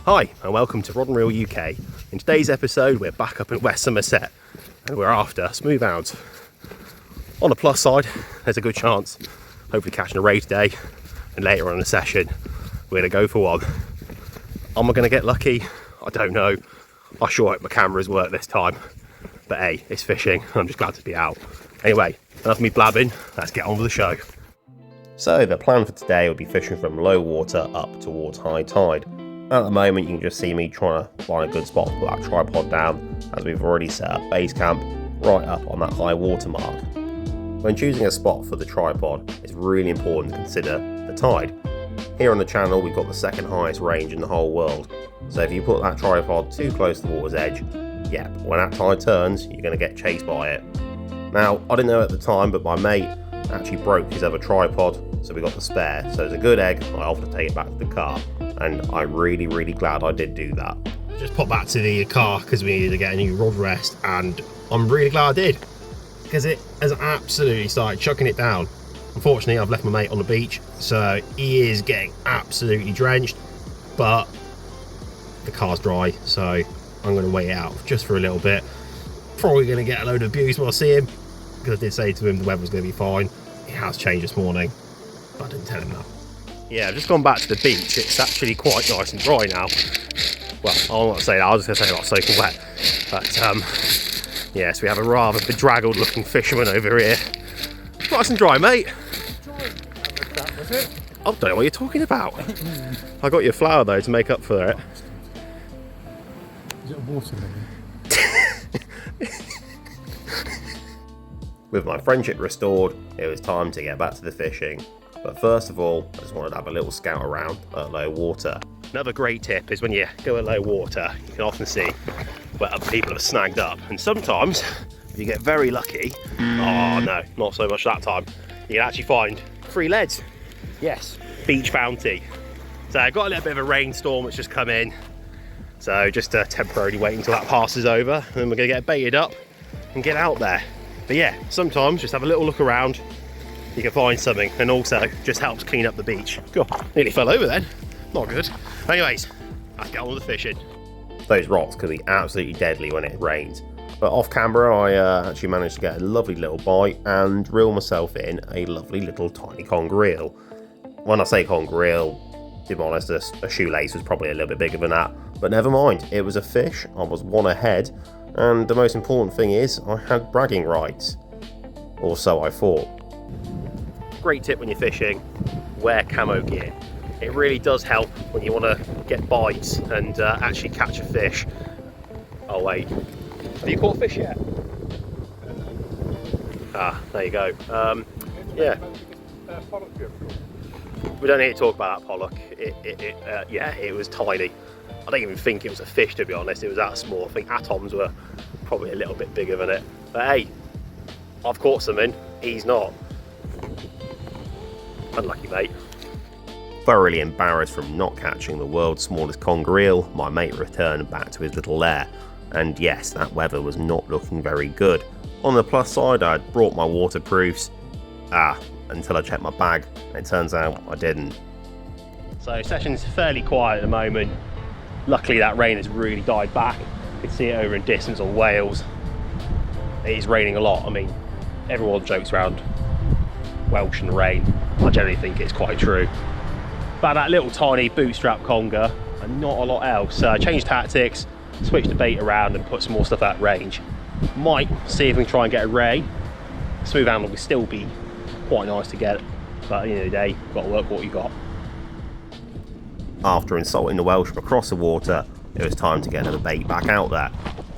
Hi and welcome to Rod and Reel UK. In today's episode we're back up in West Somerset and we're after smooth hounds. On the plus side, there's a good chance hopefully catching a ray today, and later on in the session we're going to go for one. Am I going to get lucky? I don't know. I sure hope my cameras work this time, but hey, it's fishing and I'm just glad to be out. Anyway, enough of me blabbing, let's get on with the show. So the plan for today will be fishing from low water up towards high tide. At the moment you can just see me trying to find a good spot to put that tripod down, as we've already set up base camp right up on that high water mark. When choosing a spot for the tripod, it's really important to consider the tide. Here on the channel we've got the second highest range in the whole world, so if you put that tripod too close to the water's edge, yeah, when that tide turns you're going to get chased by it. Now I didn't know at the time, but my mate actually broke his other tripod, so we got the spare, so it's a good egg. I offered to take it back to the car, and I'm really glad I did do that. Just popped back to the car because we needed to get a new rod rest, and I'm really glad I did, because it has absolutely started chucking it down. Unfortunately I've left my mate on the beach, so he is getting absolutely drenched, but the car's dry, so I'm going to wait it out just for a little bit. Probably going to get a load of abuse when I see him, because I did say to him the weather was going to be fine. It has changed this morning, but I didn't tell him that. Yeah, I've just gone back to the beach. It's actually quite nice and dry now. Well, I'm not saying that, I was just going to say about soaking wet. But, yes, we have a rather bedraggled looking fisherman over here. Nice and dry, mate. I don't know what you're talking about. I got your flour, though, to make up for it. Is it a watermelon? With my friendship restored, it was time to get back to the fishing. But first of all, I just wanted to have a little scout around at low water. Another great tip is when you go at low water, you can often see where other people have snagged up. And sometimes, if you get very lucky, oh no, not so much that time, you can actually find 3 leads. Yes, beach bounty. So I got a little bit of a rainstorm that's just come in. So just temporarily wait until that passes over, and then we're going to get baited up and get out there. But yeah, sometimes just have a little look around, you can find something, and also just helps clean up the beach. God, nearly fell over then. Not good. Anyways, let's get on with the fishing. Those rocks can be absolutely deadly when it rains. But off camera, I actually managed to get a lovely little bite and reel myself in a lovely little tiny conger eel. When I say conger eel, to be honest, a shoelace was probably a little bit bigger than that. But never mind, it was a fish, I was one ahead, and the most important thing is I had bragging rights. Or so I thought. Great tip when you're fishing, wear camo gear. It really does help when you want to get bites and actually catch a fish. Oh wait, have you caught fish yet? Ah, there you go. Yeah. We don't need to talk about that pollock. Yeah, it was tiny. I don't even think it was a fish, to be honest. It was that small. I think atoms were probably a little bit bigger than it. But hey, I've caught something. He's not. Unlucky, mate. Thoroughly embarrassed from not catching the world's smallest conger eel, my mate returned back to his little lair. And yes, that weather was not looking very good. On the plus side, I had brought my waterproofs. Until I checked my bag, and it turns out I didn't. So session's fairly quiet at the moment. Luckily that rain has really died back. You can see it over in distance on Wales. It is raining a lot. I mean, everyone jokes around Welsh and rain. I generally think it's quite true. But that little tiny bootstrap conger and not a lot else. Changed tactics, switched the bait around and put some more stuff out range. Might see if we can try and get a ray. Smooth animal will still be quite nice to get, but at the end of the day, you've got to work what you got. After insulting the Welsh across the water, it was time to get another bait back out there.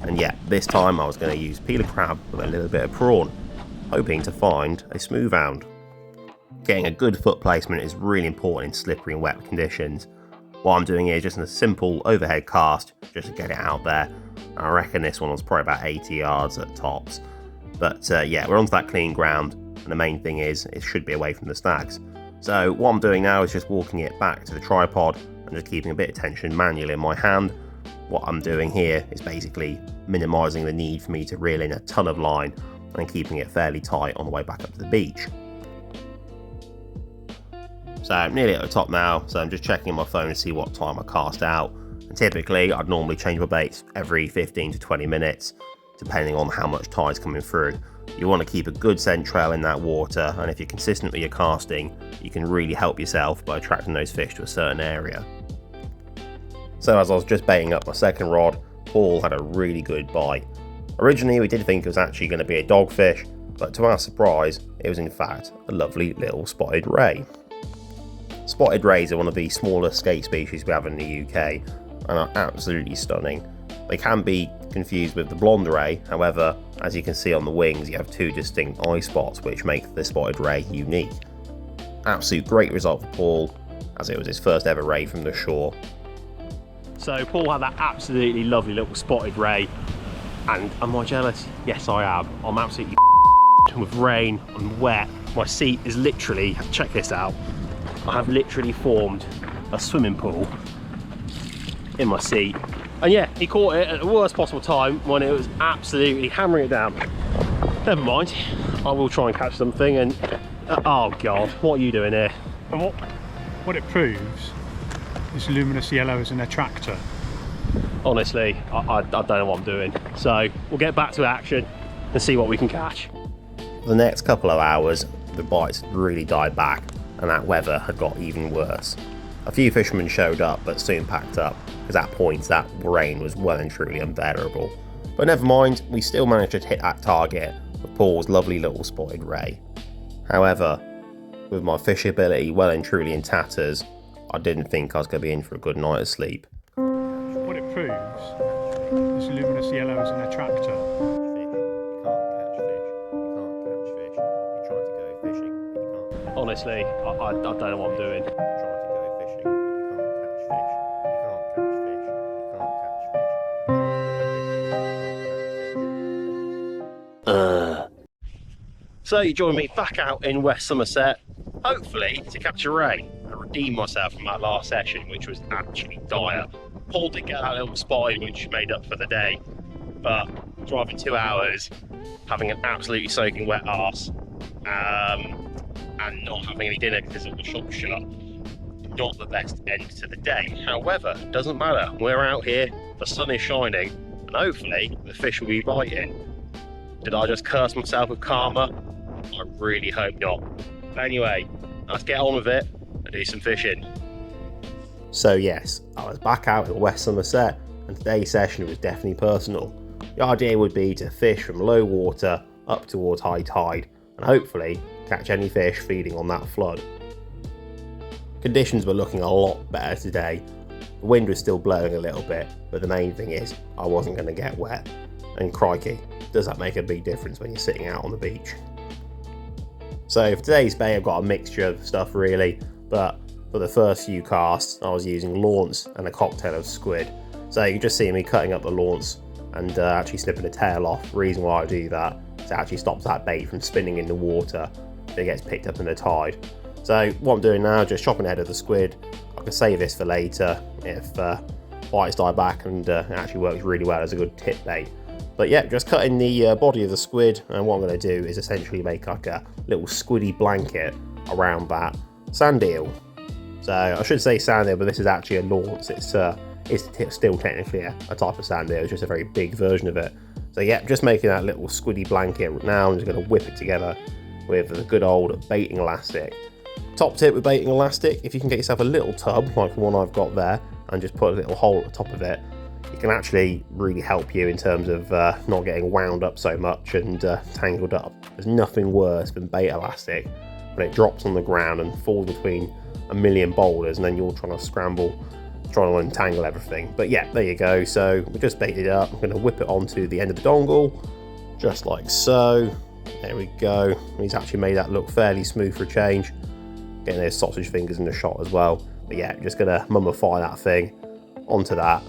And yeah, this time I was going to use peeler crab with a little bit of prawn, hoping to find a smooth hound. Getting a good foot placement is really important in slippery and wet conditions. What I'm doing here is just a simple overhead cast, just to get it out there. I reckon this one was probably about 80 yards at tops. But yeah, we're onto that clean ground, and the main thing is, it should be away from the snags. So what I'm doing now is just walking it back to the tripod, and just keeping a bit of tension manually in my hand. What I'm doing here is basically minimising the need for me to reel in a ton of line, and keeping it fairly tight on the way back up to the beach. So I'm nearly at the top now, so I'm just checking my phone to see what time I cast out. And typically I'd normally change my baits every 15 to 20 minutes, depending on how much tide's coming through. You want to keep a good scent trail in that water, and if you're consistent with your casting, you can really help yourself by attracting those fish to a certain area. So as I was just baiting up my second rod, Paul had a really good bite. Originally we did think it was actually going to be a dogfish, but to our surprise, it was in fact a lovely little spotted ray. Spotted rays are one of the smaller skate species we have in the UK and are absolutely stunning. They can be confused with the blonde ray, however, as you can see on the wings, you have two distinct eye spots which make the spotted ray unique. Absolute great result for Paul, as it was his first ever ray from the shore. So Paul had that absolutely lovely little spotted ray, and am I jealous? Yes I am. I'm absolutely with rain, I'm wet, my seat is literally, check this out, I have literally formed a swimming pool in my seat. And yeah, he caught it at the worst possible time when it was absolutely hammering it down. Never mind, I will try and catch something. And oh god, what are you doing here? And what it proves is luminous yellow is an attractor. Honestly, I don't know what I'm doing. So we'll get back to action and see what we can catch. For the next couple of hours, the bites really died back and that weather had got even worse. A few fishermen showed up but soon packed up, because at points that rain was well and truly unbearable. But never mind, we still managed to hit that target with Paul's lovely little spotted ray. However, with my fish ability well and truly in tatters, I didn't think I was going to be in for a good night of sleep. What it proves is luminous yellow is an attractor. Honestly, I don't know what I'm doing. So you join me back out in West Somerset, hopefully to catch a ray. I redeemed myself from that last session, which was actually dire. Paul did get that little spotted, which made up for the day, but driving 2 hours, having an absolutely soaking wet arse, and not having any dinner because of the shop shut, not the best end to the day. However, it doesn't matter, we're out here, the sun is shining, and hopefully the fish will be biting. Did I just curse myself with karma? I really hope not. But anyway, let's get on with it and do some fishing. So yes, I was back out in West Somerset, and today's session was definitely personal. The idea would be to fish from low water up towards high tide, and hopefully catch any fish feeding on that flood. Conditions were looking a lot better today. The wind was still blowing a little bit, but the main thing is I wasn't going to get wet. And crikey, does that make a big difference when you're sitting out on the beach. So for today's bait I've got a mixture of stuff really, but for the first few casts I was using launce and a cocktail of squid. So you can just see me cutting up the launce and actually snipping the tail off. The reason why I do that is it actually stops that bait from spinning in the water if it gets picked up in the tide. So what I'm doing now is just chopping the head of the squid. I can save this for later if bites die back, and it actually works really well as a good tip bait. But yeah, just cutting the body of the squid, and what I'm going to do is essentially make like a little squiddy blanket around that sand eel. So I should say sand eel, but this is actually a launce. It's still technically a type of sand eel, it's just a very big version of it. So yeah, just making that little squiddy blanket. Now I'm just going to whip it together with the good old baiting elastic. Top tip with baiting elastic, if you can get yourself a little tub like the one I've got there and just put a little hole at the top of it, it can actually really help you in terms of not getting wound up so much and tangled up. There's nothing worse than bait elastic when it drops on the ground and falls between a million boulders and then you're trying to scramble, trying to untangle everything. But yeah, there you go. So we just baited it up. I'm going to whip it onto the end of the dongle, just like so. There we go. He's actually made that look fairly smooth for a change. Getting those sausage fingers in the shot as well. But yeah, just going to mummify that thing onto that.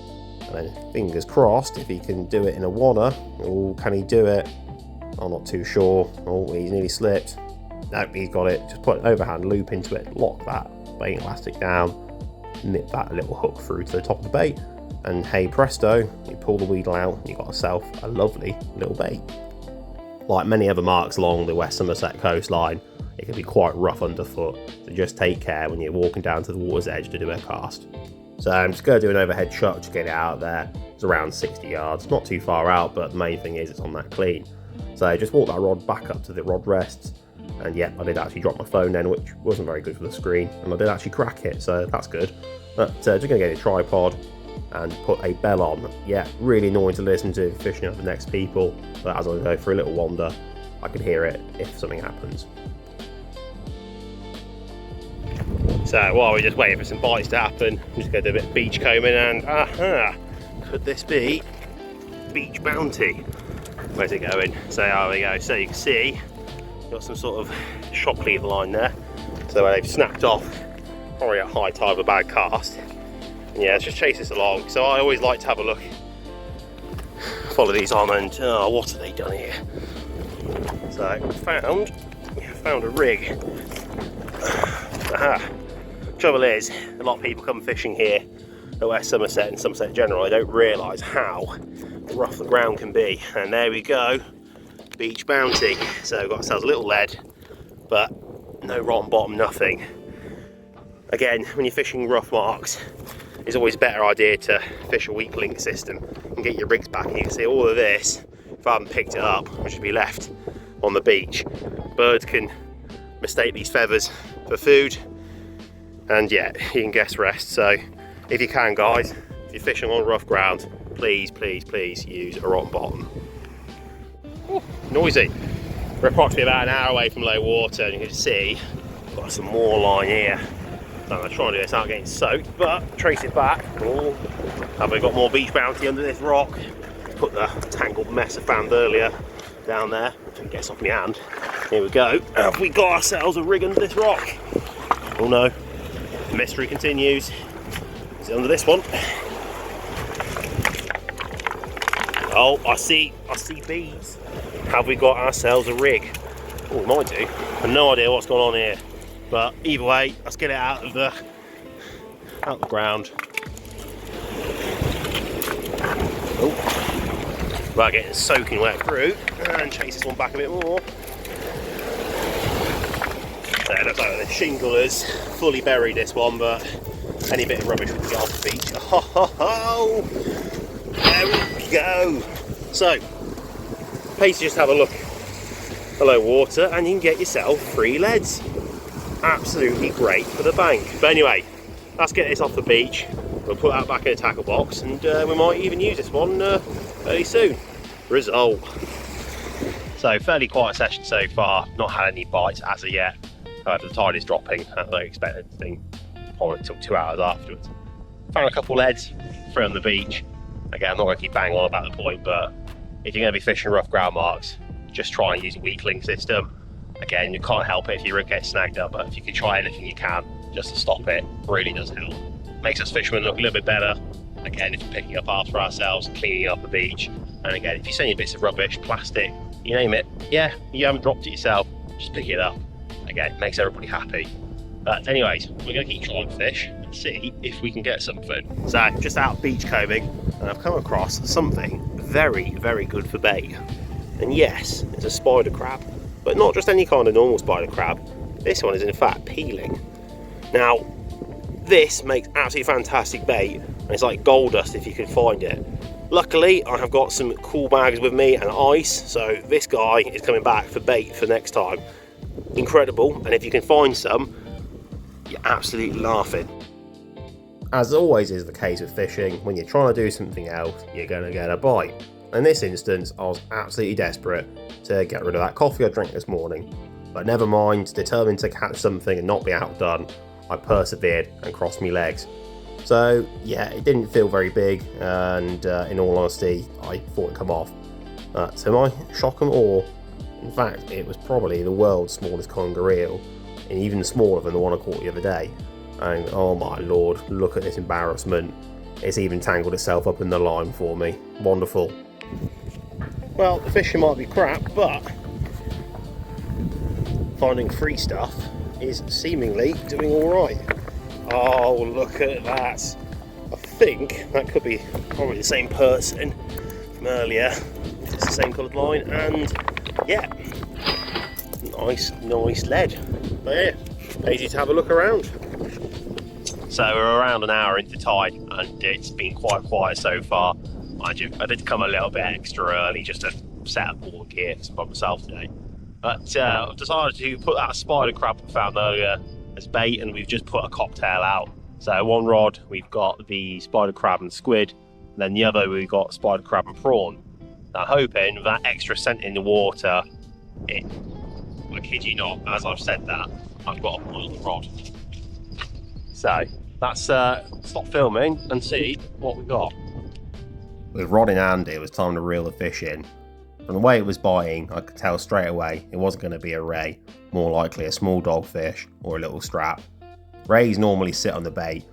And then fingers crossed if he can do it in a wanna. Oh, can he do it? I'm not too sure. Oh, he's nearly slipped. Nope, he's got it. Just put an overhand loop into it, lock that bait elastic down, nip that little hook through to the top of the bait, and hey presto, you pull the weedle out and you've got yourself a lovely little bait. Like many other marks along the West Somerset coastline, it can be quite rough underfoot, so just take care when you're walking down to the water's edge to do a cast. So I'm just going to do an overhead chuck to get it out there. It's around 60 yards, not too far out, but the main thing is it's on that clean. So I just walked that rod back up to the rod rests, and yeah, I did actually drop my phone then, which wasn't very good for the screen, and I did actually crack it, so that's good. But just going to get a tripod and put a bell on. Yeah, really annoying to listen to fishing up the next people, but as I go for a little wander, I can hear it if something happens. So while we're just waiting for some bites to happen, I'm just going to do a bit of beach combing, and could this be Beach Bounty? Where's it going? So there we go. So you can see, got some sort of shock lever line there. So where they've snapped off, probably at high tide of a bad cast. And yeah, let's just chase this along. So I always like to have a look, follow these on, and what have they done here? So found a rig. Aha. Trouble is, a lot of people come fishing here at West Somerset and Somerset in general. They don't realise how rough the ground can be. And there we go, Beach Bounty. So we've got ourselves a little lead, but no rotten bottom, nothing. Again, when you're fishing rough marks, it's always a better idea to fish a weak link system and get your rigs back. And you can see all of this, if I haven't picked it up, which should be left on the beach. Birds can mistake these feathers for food, and yeah, you can guess rest. So if you can, guys, if you're fishing on rough ground, please use a rotten bottom. Ooh, noisy. We're approximately about an hour away from low water, and you can see we've got some more line here. So I'm going to try and do this without getting soaked, but trace it back. Oh, have we got more Beach Bounty under this rock? Put the tangled mess I found earlier down there. It gets off my hand. Here we go. Have we got ourselves a rig under this rock? Oh no. The mystery continues. Is it under this one? Oh, I see beads. Have we got ourselves a rig? Oh, we might do. I have no idea what's going on here. But either way, let's get it out of the ground. Oh, well, getting soaking wet through, and chase this one back a bit more. So it looks like the shingle has fully buried this one, but any bit of rubbish we can get off the beach. Oh, there we go. So, please just have a look below water, and you can get yourself 3 leads. Absolutely great for the bank. But anyway, let's get this off the beach. We'll put that back in a tackle box, and we might even use this one fairly soon. Result. So fairly quiet session so far. Not had any bites as of yet. However, the tide is dropping, as I expected. I think probably took 2 hours afterwards. Found a couple leads, 3 on the beach. Again, I'm not going to keep banging on about the point, but if you're going to be fishing rough ground marks, just try and use a weak link system. Again, you can't help it if your rig gets snagged up, but if you can try anything you can just to stop it, really does help. Makes us fishermen look a little bit better. Again, if you're picking up after ourselves, cleaning up the beach. And again, if you're sending bits of rubbish, plastic, you name it, yeah, you haven't dropped it yourself, just pick it up. Again, makes everybody happy. But anyways, we're going to keep trying to fish and see if we can get something. So, just out beach combing, and I've come across something very, very good for bait. And yes, it's a spider crab, but not just any kind of normal spider crab. This one is in fact peeling. Now, this makes absolutely fantastic bait, and it's like gold dust if you can find it. Luckily, I have got some cool bags with me and ice, so this guy is coming back for bait for next time. Incredible, and if you can find some, you're absolutely laughing. As always is the case with fishing, when you're trying to do something else, you're going to get a bite. In this instance, I was absolutely desperate to get rid of that coffee I drank this morning. But never mind, determined to catch something and not be outdone, I persevered and crossed my legs. So yeah, it didn't feel very big, and in all honesty, I thought it'd come off. To my shock and awe, in fact, it was probably the world's smallest conger eel, and even smaller than the one I caught the other day. And oh my lord, look at this embarrassment. It's even tangled itself up in the line for me. Wonderful. Well, the fishing might be crap, but finding free stuff is seemingly doing alright. Oh, look at that. I think that could be probably the same person from earlier. It's the same coloured line, and yeah, nice lead. But yeah, easy to have a look around. So we're around an hour into tide and it's been quite quiet so far. I did come a little bit extra early just to set up all the gear by myself today. But I've decided to put that spider crab we found earlier as bait, and we've just put a cocktail out. So one rod we've got the spider crab and squid, and then the other we've got spider crab and prawn. Now hoping with that extra scent in the water, I kid you not, as I've said that, I've got a boil the rod. So let's stop filming and see what we got. With rod in hand, it was time to reel the fish in. From the way it was biting, I could tell straight away it wasn't going to be a ray, more likely a small dogfish or a little strap. Rays normally sit on the bait,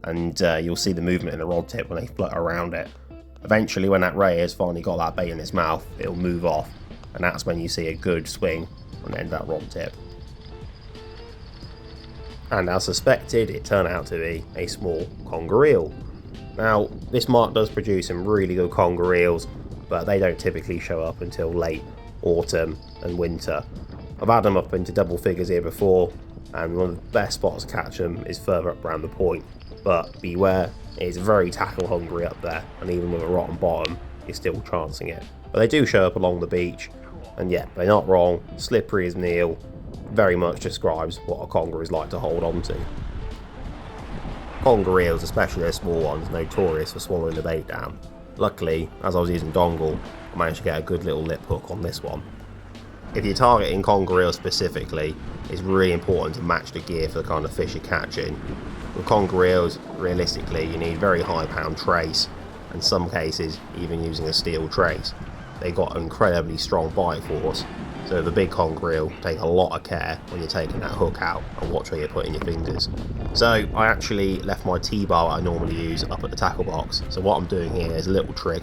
and you'll see the movement in the rod tip when they flutter around it. Eventually, when that ray has finally got that bait in its mouth, it'll move off, and that's when you see a good swing on the end of that rod tip. And as suspected, it turned out to be a small conger eel. Now, this mark does produce some really good conger eels, but they don't typically show up until late autumn and winter. I've had them up into double figures here before, and one of the best spots to catch them is further up around the point. But beware, it is very tackle hungry up there, and even with a rotten bottom, you're still chancing it. But they do show up along the beach, and yeah, they're not wrong, slippery as an eel, very much describes what a conger is like to hold on to. Conger eels, especially their small ones, are notorious for swallowing the bait down. Luckily, as I was using dongle, I managed to get a good little lip hook on this one. If you're targeting conger eels specifically, it's really important to match the gear for the kind of fish you're catching. With conger eels, realistically, you need very high pound trace, in some cases even using a steel trace. They've got an incredibly strong bite force, so with a big conger eel, take a lot of care when you're taking that hook out and watch where you're putting your fingers. So I actually left my T-bar I normally use up at the tackle box, so what I'm doing here is a little trick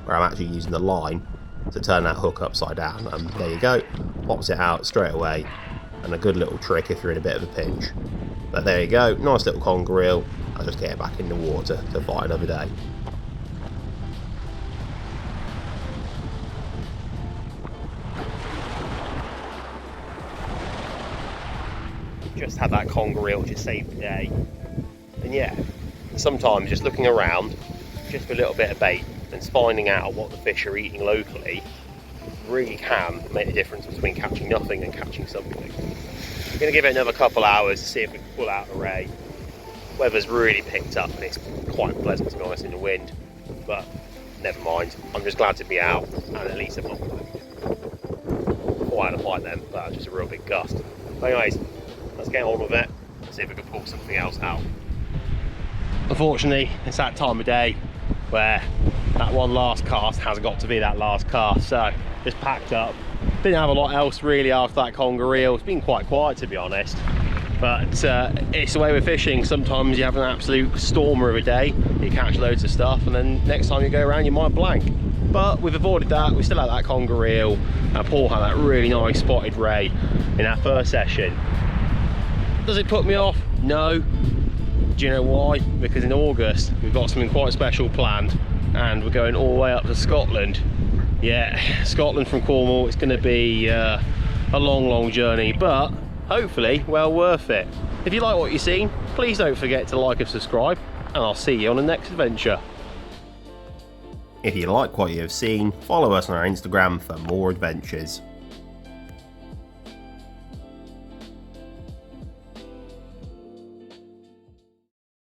where I'm actually using the line to turn that hook upside down, and there you go, pops it out straight away, and a good little trick if you're in a bit of a pinch. But there you go, nice little conger eel. I'll just get it back in the water to fight another day. Just had that conger eel just saved the day. And yeah, sometimes just looking around, just for a little bit of bait and finding out what the fish are eating locally really can make the difference between catching nothing and catching something. We're going to give it another couple hours to see if we can pull out a ray. Weather's really picked up and it's quite pleasant to be honest in the wind, but never mind, I'm just glad to be out and at least I'm not quite to fight them, but just a real big gust. But anyways, let's get on with it and see if we can pull something else out. Unfortunately, it's that time of day where that one last cast has got to be that last cast, so just packed up. Didn't have a lot else really after that conger eel. It's been quite quiet to be honest, but it's the way we're fishing. Sometimes you have an absolute stormer of a day, you catch loads of stuff, and then next time you go around you might blank. But we've avoided that, we still had that conger eel, and Paul had that really nice spotted ray in our first session. Does it put me off? No. Do you know why? Because in August we've got something quite special planned, and we're going all the way up to Scotland. Yeah, Scotland from Cornwall. It's going to be a long journey, but hopefully well worth it. If you like what you've seen, please don't forget to like and subscribe, and I'll see you on the next adventure. If you like what you have seen, follow us on our Instagram for more adventures.